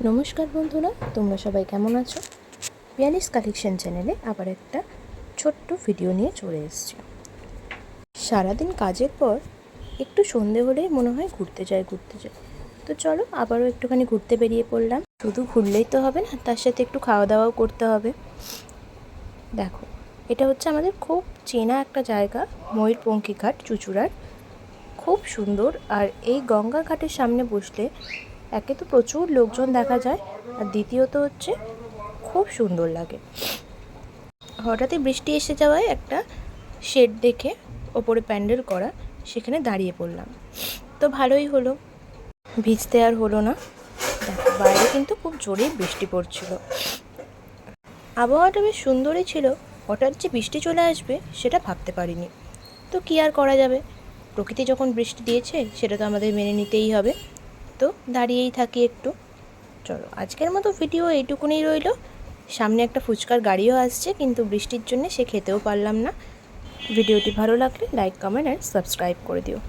নমস্কার বন্ধুরা, তোমরা সবাই কেমন আছো? পিয়ালিস কালেকশন চ্যানেলে আবার একটা ছোট্ট ভিডিও নিয়ে চলে এসেছি। সারাদিন কাজের পর একটু সন্ধে হলেই মনে হয় ঘুরতে যাই। তো চলো আবারও একটুখানি ঘুরতে বেরিয়ে পড়লাম। শুধু ঘুরলেই তো হবে না, তার সাথে একটু খাওয়া দাওয়াও করতে হবে। দেখো, এটা হচ্ছে আমাদের খুব চেনা একটা জায়গা, ময়ূরপঙ্খী ঘাট, চুঁচুড়ার। খুব সুন্দর। আর এই গঙ্গা ঘাটের সামনে বসলে একে তো প্রচুর লোকজন দেখা যায়, আর দ্বিতীয়ত হচ্ছে খুব সুন্দর লাগে। হঠাৎই বৃষ্টি এসে যাওয়ায় একটা শেড দেখে ওপরে প্যান্ডেল করা, সেখানে দাঁড়িয়ে পড়লাম। তো ভালোই হলো, ভিজতে আর হলো না। দেখো, বাইরে কিন্তু খুব জোরেই বৃষ্টি পড়ছিল। আবহাওয়াটা বেশ সুন্দরই ছিল। হঠাৎ যে বৃষ্টি চলে আসবে সেটা ভাবতে পারিনি। তো কী আর করা যাবে, প্রকৃতি যখন বৃষ্টি দিয়েছে সেটা তো আমাদের মেনে নিতেই হবে। তো দাঁড়িয়েই থাকি একটু। চলো, আজকের মতো ভিডিও এইটুকুনি রইল। সামনে একটা ফুচকার গাড়িও আসছে, কিন্তু বৃষ্টির জন্য সে খেতেও পারলাম না। ভিডিওটি ভালো লাগলে লাইক, কমেন্ট অ্যান্ড সাবস্ক্রাইব করে দিও।